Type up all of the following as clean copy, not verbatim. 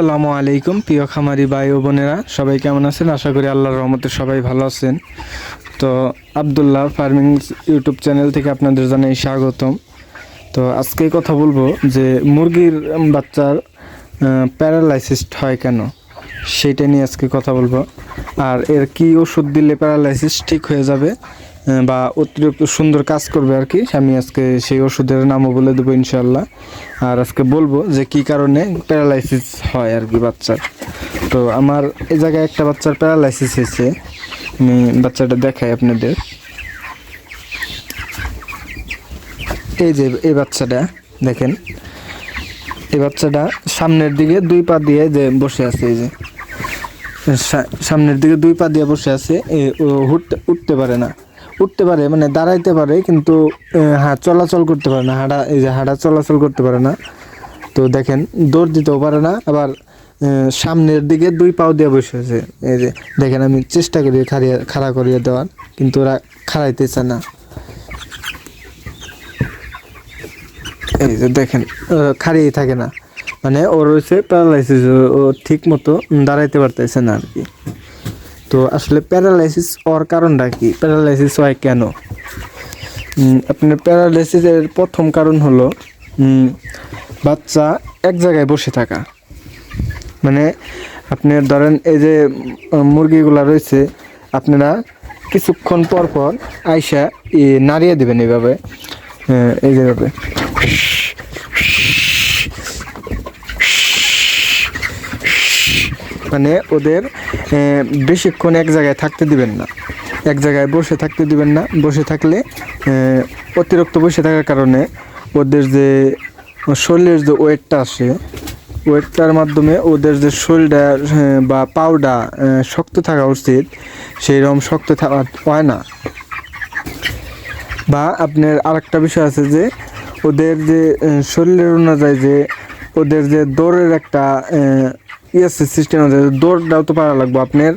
আসসালামু আলাইকুম প্রিয় খামারি ভাই ও বোনেরা, সবাই কেমন আছেন? আশা করি আল্লাহর রহমতে সবাই ভালো আছেন। তো আব্দুল্লাহ ফার্মিং ইউটিউব চ্যানেল থেকে আপনাদের জানাই স্বাগতম। তো আজকে কথা বলবো যে মুরগির বাচ্চার প্যারালাইসিস হয় কেন, সেইটা নিয়ে আজকে কথা বলবো। আর এর কি ওষুধ দিলে প্যারালাইসিস ঠিক হয়ে যাবে বা অতিরিক্ত সুন্দর কাজ করবে আর কি, আমি আজকে সেই ওষুধের নামও বলে দেবো ইনশাল্লাহ। আর আজকে বলবো যে কি কারণে প্যারালাইসিস হয় আর কি বাচ্চার। তো আমার এই জায়গায় একটা বাচ্চার প্যারালাইসিস হয়েছে, আমি বাচ্চাটা দেখাই আপনাদের। এই যে এই বাচ্চাটা দেখেন, এই বাচ্চাটা সামনের দিকে দুই পা দিয়ে যে বসে আছে, এই যে সামনের দিকে দুই পা দিয়ে বসে আছে, উঠতে পারে না। উঠতে পারে মানে দাঁড়াইতে পারে, কিন্তু হাত চলাচল করতে পারে না, এই যে হাঁটা চলাচল করতে পারে না। তো দেখেন দৌড় দিতেও পারে না, আবার সামনের দিকে দুই পাও দিয়ে বসে আছে। এই যে দেখেন, আমি চেষ্টা করি খাড়া করিয়ে দেওয়ার, কিন্তু ওরা খাড়াইতেছে না। এই যে দেখেন খাড়িয়েই থাকে না, মানে ওর হচ্ছে প্যারালাইসিস, ও ঠিক মতো দাঁড়াইতে পারতেছে না আর কি। তো আসলে প্যারালাইসিস হওয়ার কারণটা কি, প্যারালাইসিস হয় কেন? আপনার প্যারালাইসিসের প্রথম কারণ হলো বাচ্চা এক জায়গায় বসে থাকা। মানে আপনি ধরেন এই যে মুরগিগুলা রয়েছে, আপনারা কিছুক্ষণ পর পর আইসা নাড়িয়ে দেবেন এইভাবে, এই যেভাবে মানে ওদের বেশিক্ষণ এক জায়গায় থাকতে দিবেন না, এক জায়গায় বসে থাকতে দিবেন না। বসে থাকলে অতিরিক্ত বসে থাকার কারণে ওদের যে শরীরের যে ওয়েটটা আসে, ওয়েটটার মাধ্যমে ওদের যে শরীরটা বা পাউডা শক্ত থাকা উচিত, সেই রকম শক্ত হয় না। বা আপনার আরেকটা বিষয় আছে যে ওদের যে শরীরের অনুযায়ী যে ওদের যে দৌড়ের একটা সিস্টেম আছে, দৌড়টাও তো পারা লাগবে আপনার।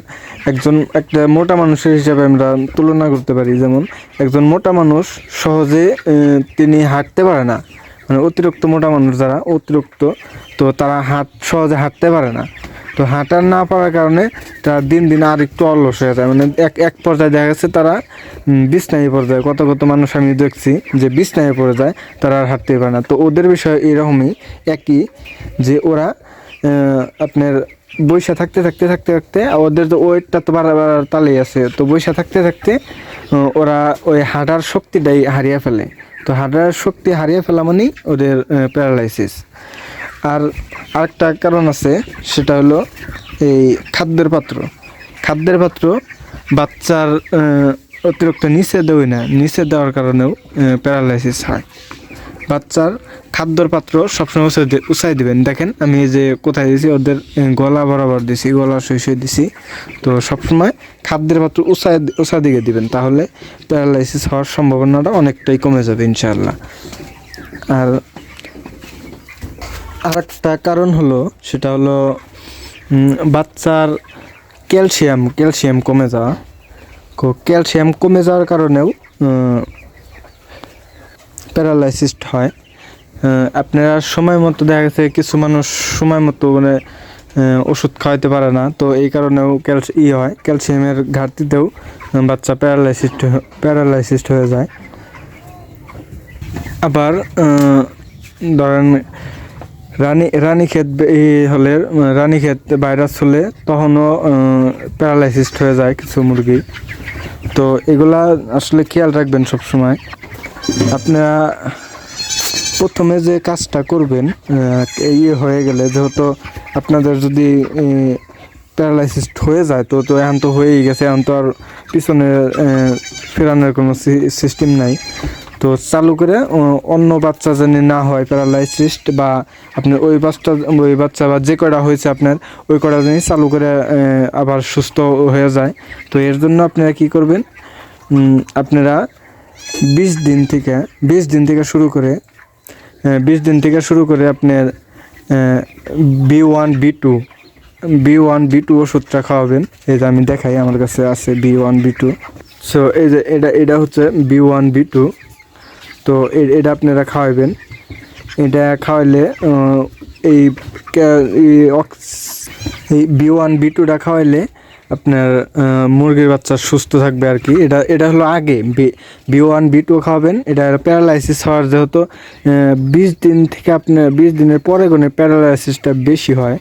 একটা মোটা মানুষের হিসাবে আমরা তুলনা করতে পারি, যেমন একজন মোটা মানুষ সহজে তিনি হাঁটতে পারে না, মানে অতিরিক্ত মোটা মানুষ যারা অতিরিক্ত, তো তারা সহজে হাঁটতে পারে না। তো হাঁটা না পারার কারণে তারা দিন দিন আর একটু অলস হয়ে যায়, মানে এক পর্যায়ে দেখা গেছে তারা বিছনায় পড়ে যায়। কত মানুষ আমি দেখছি যে বিছনায় পড়ে যায়, তারা আর হাঁটতে পারে না। তো ওদের বিষয় এরকমই একই, যে ওরা আপনার বৈশা থাকতে থাকতে থাকতে থাকতে ওদের তো ওয়েটটা তো বাড়াবার তালেই আছে, তো বৈশা থাকতে থাকতে ওরা ওই হাঁটার শক্তিটাই হারিয়ে ফেলে। তো হাঁটার শক্তি হারিয়ে ফেলা মানেই ওদের প্যারালাইসিস। আর আরেকটা কারণ আছে, সেটা হলো এই খাদ্যের পাত্র বাচ্চার অতিরিক্ত নিচে দেওয়ার কারণেও প্যারালাইসিস হয়। বাচ্চার খাদ্যর পাত্র সবসময় উঁচাই দিবেন। দেখেন আমি এই যে কোথায় দিয়েছি, ওদের গলা বরাবর দিছি, গলা সই দিছি। তো সবসময় খাদ্যের পাত্র উঁচা দিকে দিবেন, তাহলে প্যারালাইসিস হওয়ার সম্ভাবনাটা অনেকটাই কমে যাবে ইনশাআল্লাহ। আর আরেকটা কারণ হলো, সেটা হলো বাচ্চার ক্যালসিয়াম কমে যাওয়া। ক্যালসিয়াম কমে যাওয়ার কারণেও প্যারালাইসিস হয়। আপনারা সময় মতো দেখা গেছে কিছু মানুষ সময় মতো মানে ওষুধ খাওয়াইতে পারে না, তো এই কারণেও হয়, ক্যালসিয়ামের ঘাটতিতেও বাচ্চা প্যারালাইসিস হয়ে যায়। আবার ধরেন রানীক্ষেত ভাইরাস হলে তখনও প্যারালাইসিস হয়ে যায় কিছু মুরগি। তো এগুলা আসলে খেয়াল রাখবেন সব সময়। আপনারা প্রথমে যে কাজটা করবেন, হয়ে গেলে, যেহেতু আপনাদের যদি প্যারালাইসিস হয়ে যায়, তো এখন তো হয়েই গেছে, এখন তো আর পিছনে ফেরানোর কোনো সিস্টেম নাই। তো চালু করে অন্য বাচ্চা যেন না হয় প্যারালাইসিস, বা আপনার ওই বাচ্চা বা যে কটা হয়েছে আপনার ওই কটা যেন চালু করে আবার সুস্থ হয়ে যায়। তো এর জন্য আপনারা কি করবেন, আপনারা 20 দিন থেকে শুরু করে আপনার B1B2 ওষুধটা খাওয়াবেন। এই যে আমি দেখাই, আমার কাছে আছে B1B2। সো এই যে এটা হচ্ছে B1B2। তো এটা আপনারা খাওয়াবেন। এটা খাওয়াইলে এই B1 B2টা খাওয়াইলে আপনার মুরগির বাচ্চা সুস্থ থাকবে আর কি। এটা হলো আগে B1 B2 খাওয়াবেন। এটা প্যারালাইসিস হওয়ার যেহেতু 20 দিন থেকে আপনার 20 দিনের পরে কোনো প্যারালাইসিসটা বেশি হয়,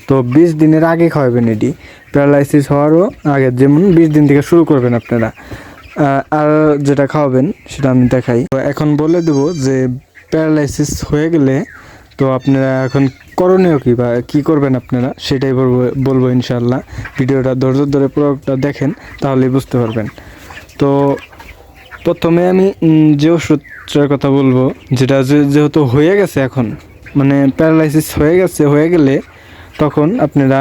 তো 20 দিনের আগে খাওয়াবেন এটি। প্যারালাইসিস হওয়ারও আগে, যেমন 20 দিন থেকে শুরু করবেন আপনারা। আর যেটা খাওয়াবেন সেটা আমি দেখাই। তো এখন বলে দেবো যে প্যারালাইসিস হয়ে গেলে তো আপনারা এখন করণীয় কী বা কী করবেন আপনারা, সেটাই বলবো ইনশাআল্লাহ। ভিডিওটা ধৈর্য ধরে পুরোটা দেখেন, তাহলেই বুঝতে পারবেন। তো প্রথমে আমি যে ওষুধটার কথা বলবো, যেটা যেহেতু হয়ে গেছে এখন, মানে প্যারালাইসিস হয়ে গেলে তখন আপনারা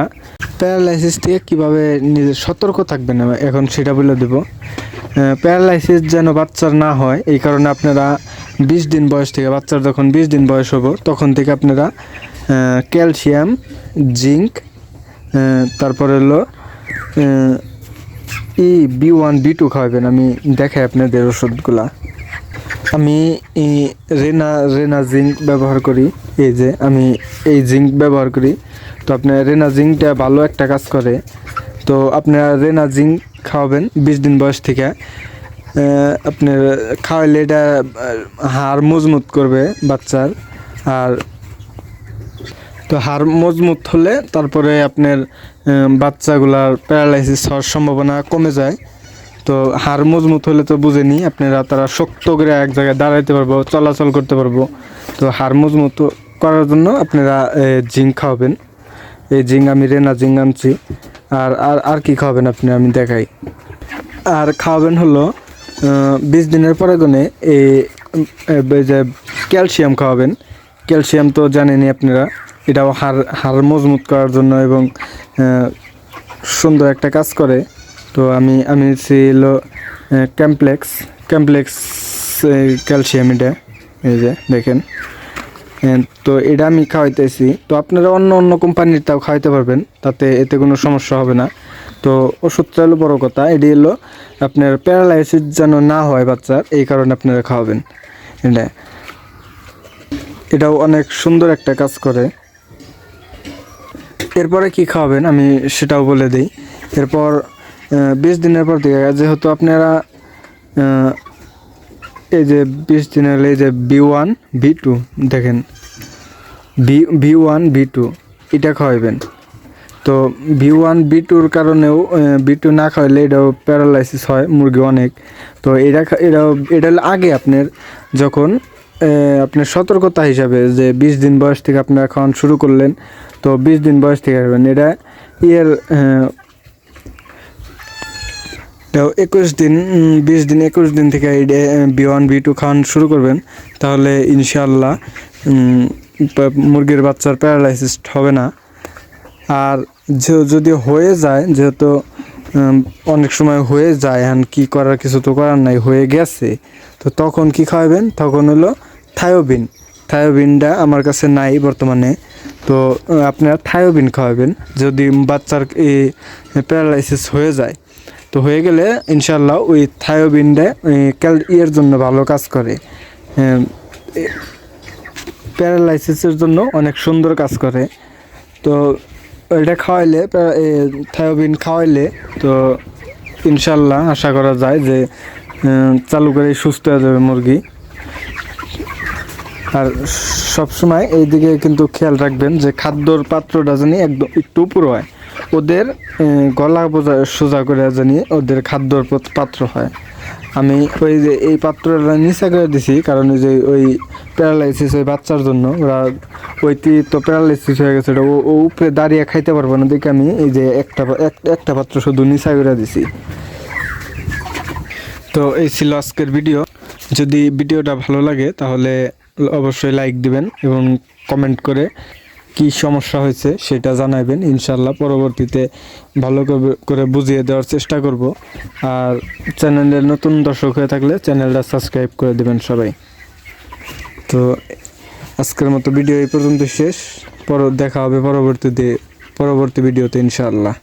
প্যারালাইসিস থেকে কীভাবে নিজে সতর্ক থাকবেন এখন সেটা বলে দেবো। প্যারালাইসিস যেন বাচ্চার না হয়, এই কারণে আপনারা 20 দিন বয়স থেকে, বাচ্চার যখন 20 দিন বয়স হবো তখন থেকে আপনারা ক্যালসিয়াম, জিঙ্ক, তারপরে হলো B1 B2 খাওয়াবেন। আমি দেখাই আপনাদের ওষুধগুলা। আমি রেনা জিঙ্ক ব্যবহার করি, এই যে আমি এই জিঙ্ক ব্যবহার করি। তো আপনার রেনা জিঙ্কটা ভালো একটা কাজ করে। তো আপনারা রেনা জিঙ্ক খাওয়াবেন 20 দিন বয়স থেকে। আপনার খাওয়াইলে এটা হাড় মজবুত করবে বাচ্চার। আর তো হাড় মজবুত হলে তারপরে আপনার বাচ্চাগুলার প্যারালাইসিস হওয়ার সম্ভাবনা কমে যায়। তো হাড় মজবুত হলে তো বুঝেনি আপনারা, তারা শক্ত করে এক জায়গায় দাঁড়াইতে পারবো, চলাচল করতে পারবো। তো হাড় মজবুত করার জন্য আপনারা জিঙ্ক খাওয়াবেন। এই জিঙ্ক আমি রেনা জিঙ্ক আনছি। আর কি খাওয়াবেন আপনি, আমি দেখাই। আর খাওয়াবেন হলো 20 দিনের পরে গুনে এই যে ক্যালসিয়াম খাওয়াবেন। ক্যালসিয়াম তো জানেনই আপনারা, এটাও হাড় মজবুত করার জন্য এবং সুন্দর একটা কাজ করে। তো আমি ছিল ক্যাম্পলেক্স ক্যালসিয়াম, এটা এই যে দেখেন। তো এটা আমি খাওয়াইতেছি। তো আপনারা অন্য কোম্পানিরটাও খাওয়াইতে পারবেন, এতে কোনো সমস্যা হবে না। তো ওষুধটা হলো বড় কথা, এটি হলো আপনার প্যারালাইসিস যেন না হয় বাচ্চার, এই কারণে আপনারা খাওয়াবেন। এটাও অনেক সুন্দর একটা কাজ করে। এরপরে কি খাওয়াবেন আমি সেটাও বলে দিই। এরপর 20 দিনের পর থেকে, যেহেতু আপনারা এই যে 20 দিন হলে এই যে B1 B2 দেখেন, B1 B2 এটা খাওয়াবেন। তো B1 B2-র কারণেও B2 না খাওয়াইলে এটাও প্যারালাইসিস হয় মুরগি অনেক। তো এটা আগে আপনার যখন আপনার সতর্কতা হিসাবে যে 20 দিন বয়স থেকে আপনারা খাওয়ানো শুরু করলেন, তো 20 দিন বয়স থেকে খাবেন। এটা 21 দিন 20 দিন 21 দিন থেকে B1 B2 খাওয়ানো শুরু করবেন, তাহলে ইনশাআল্লাহ মুরগির বাচ্চার প্যারালাইসিস হবে না। আর যদি হয়ে যায়, যেহেতু অনেক সময় হয়ে যায়, এখন কী করার, কিছু তো করার নাই, হয়ে গেছে, তো তখন কি খাওয়াবেন, তখন হলো থায়োবিনটা আমার কাছে নাই বর্তমানে। তো আপনারা থায়োবিন খাওয়াবেন যদি বাচ্চার প্যারালাইসিস হয়ে যায়। তো হয়ে গেলে ইনশাল্লাহ ওই থায়োবিনটা এর জন্য ভালো কাজ করে, প্যারালাইসিসের জন্য অনেক সুন্দর কাজ করে। তো এটা খাওয়াইলে, থায়োবিন খাওয়াইলে তো ইনশাল্লাহ আশা করা যায় যে চালু করে সুস্থ হয়ে যাবে মুরগি। আর সবসময় এই দিকে কিন্তু খেয়াল রাখবেন যে খাদ্যর পাত্রটা জানি একদম একটু উপর হয়, ওদের গলা সোজা করে জানি ওদের খাদ্যর পাত্র হয়। আমি ওই যে এই পাত্রটা নিচা করে দিছি, কারণ ওই যে ওই প্যারালাইসিস ওই বাচ্চার জন্য, ওরা তো প্যারালাইসিস হয়ে গেছে, ও উপরে দাঁড়িয়ে খাইতে পারবো না দেখে আমি এই যে একটা পাত্র শুধু নিচা করে দিছি। তো এই ছিল আজকের ভিডিও। যদি ভিডিওটা ভালো লাগে তাহলে অবশ্যই লাইক দিবেন এবং কমেন্ট করে কি সমস্যা হয়েছে সেটা জানাবেন। ইনশাল্লাহ পরবর্তীতে ভালো করে বুঝিয়ে দেওয়ার চেষ্টা করব। আর চ্যানেলের নতুন দর্শক হয়ে থাকলে চ্যানেলটা সাবস্ক্রাইব করে দেবেন সবাই। তো আজকের মতো ভিডিও এই পর্যন্ত শেষ। দেখা হবে পরবর্তী ভিডিওতে ইনশাআল্লাহ।